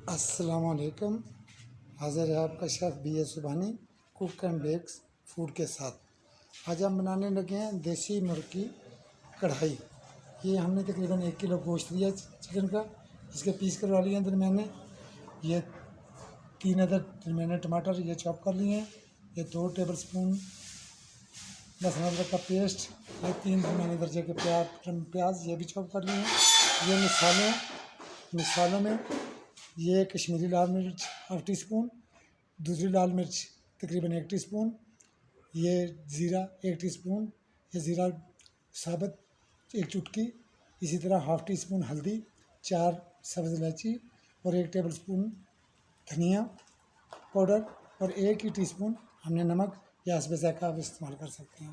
अस्सलामुअलैकुम। हाज़िर है आपका chef B A Subhani cook and bakes food के साथ। आज हम बनाने लगे हैं देसी मुर्गी कढ़ाई। ये हमने तकरीबन 1 किलो गोश्त लिया चिकन का, इसके पीस करवा लिए अंदर मैंने। ये 3 अदर मैंने टमाटर ये चॉप कर लिए हैं। ये 2 टेबल स्पून लहसुन अदरक का पेस्ट, ये 3 मैंने दर्जे के प्याज ये भी चॉप कर लिए हैं। ये मसालों में ये कश्मीरी लाल मिर्च हाफ टी स्पून, दूसरी लाल मिर्च तकरीबन 1 टीस्पून, ये ज़ीरा 1 टीस्पून, ये ज़ीरा साबुत 1 चुटकी, इसी तरह हाफ टी स्पून हल्दी, 4 सब्ज़ इलायची और 1 टेबल स्पून धनिया पाउडर और 1 ही टीस्पून हमने नमक या हस्ब ज़ायक़ा आप इस्तेमाल कर सकते हैं।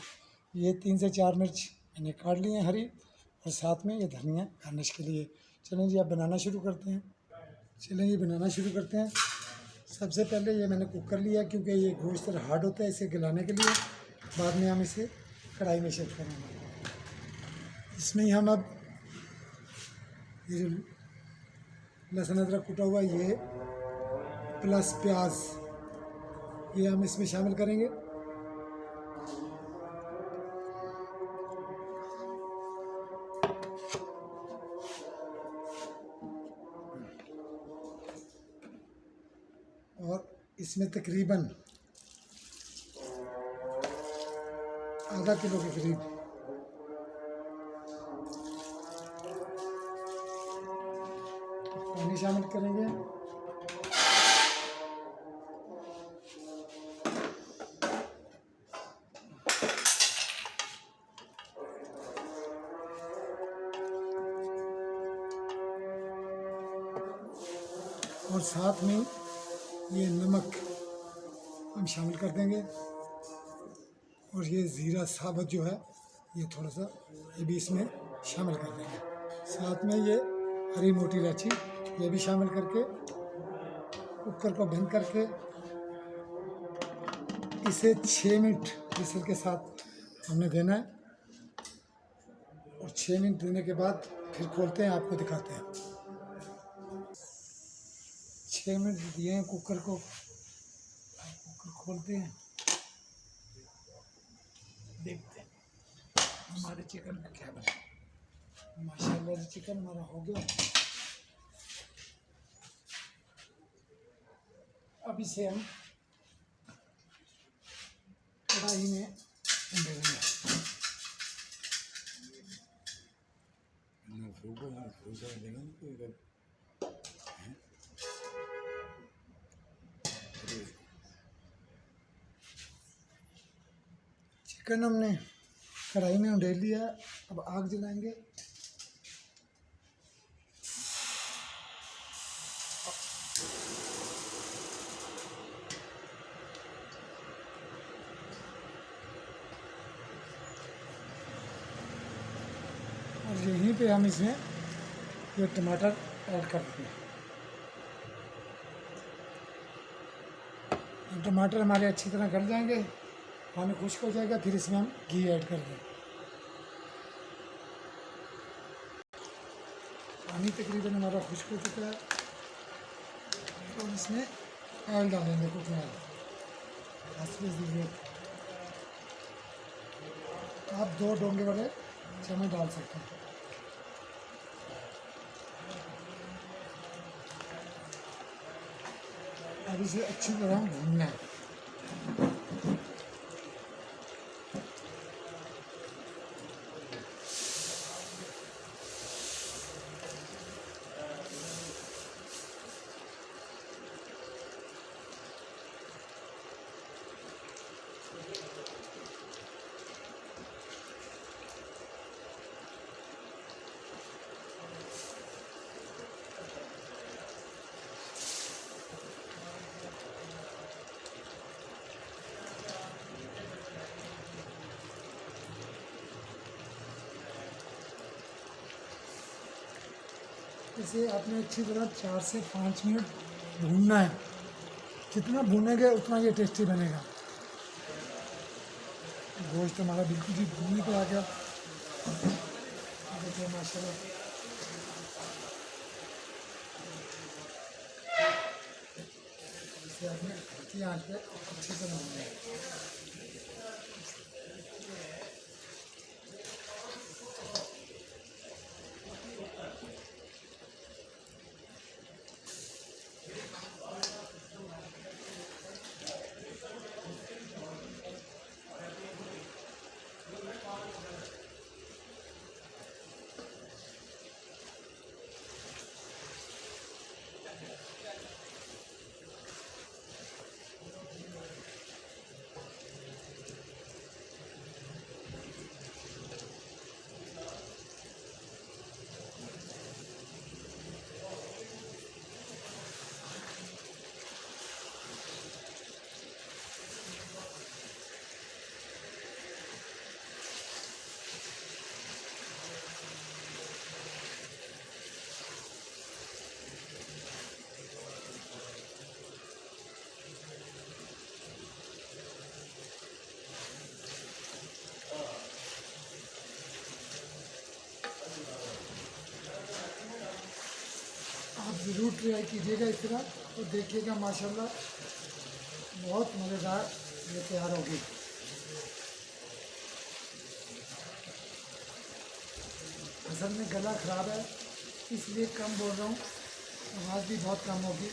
ये 3 से 4 मिर्च मैंने काट लिए हैं हरी, और साथ में ये धनिया गार्निश के लिए। चलें जी, अब बनाना शुरू करते हैं। सबसे पहले ये मैंने कुक कर लिया क्योंकि ये गोश्त हार्ड होता है, इसे गलाने के लिए। बाद में हम इसे कढ़ाई में शिफ्ट करेंगे। इसमें ही हम अब ये जो लहसुन अदरक कुटा हुआ ये प्लस प्याज ये हम इसमें शामिल करेंगे। और इसमें तकरीबन आधा किलो के करीब पानी शामिल करेंगे। और साथ में ये नमक हम शामिल कर देंगे, और ये ज़ीरा साबुत जो है ये थोड़ा सा ये भी इसमें शामिल कर देंगे। साथ में ये हरी मोटी इलायची ये भी शामिल करके कुकर को बंद करके इसे 6 मिनट विसल के साथ हमने देना है। और 6 मिनट देने के बाद फिर खोलते हैं, आपको दिखाते हैं। 6 मिनट दिए हैं कुकर को, कुकर खोलते हैं, देखते हैं हमारे चिकन का क्या बना। माशाल्लाह चिकन हमारा हो गया। अब इसे हम कढ़ाई में डालेंगे। चिकन हमने कढ़ाई में उंडेल लिया। अब आग जलाएंगे। और यहीं पे हम इसमें ये टमाटर ऐड कर देंगे। टमाटर हमारे अच्छी तरह गल जाएंगे, पानी खुश्क हो जाएगा, फिर इसमें हम घी ऐड कर दें। पानी तकरीबन हमारा खुश्क हो चुका है, और इसमें ऑयल डालेंगे कुछ दीजिए। आप 2 डोंगे वाले चम्मच डाल सकते हैं। अब इसे अच्छी तरह भूनना है। इसे आपने अच्छी तरह 4 से 5 मिनट भूनना है। जितना भूनेंगे उतना ये टेस्टी बनेगा। गोश्त हमारा बिल्कुल ही भूनने पे आ गया। देखिए माशाल्लाह इसे आपने हल्की आंच पे अच्छे से भूनना है। आप ज़रूर ट्राई कीजिएगा इस तरह तो देखिएगा माशाल्लाह बहुत मज़ेदार ये तैयार होगी। असल में गला ख़राब है इसलिए कम बोल रहा हूँ, आवाज़ भी बहुत कम होगी।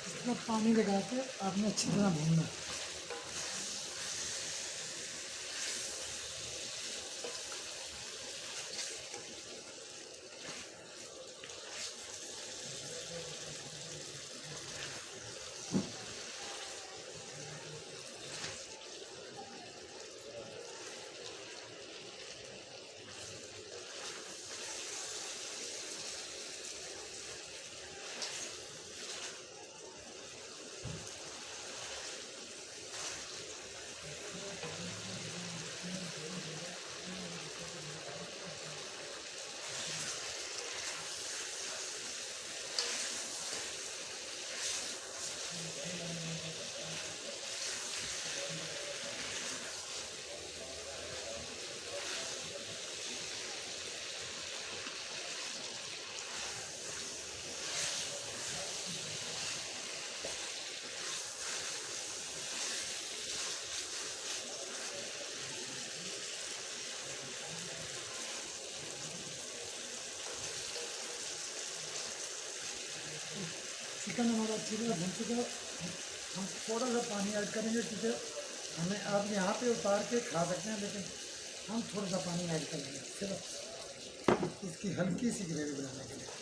इसमें पानी लगा के आपने अच्छी तरह भूनना है। चिकन हमारा अच्छी तरह भून चुका है। हम थोड़ा सा पानी ऐड करेंगे क्योंकि हमें आप यहाँ पे उतार के खा सकते हैं, लेकिन हम थोड़ा सा पानी ऐड करेंगे सिर्फ इसकी हल्की सी ग्रेवी बनाने के लिए।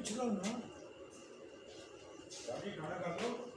पूछ लो ना। बाकी खाना खा लो।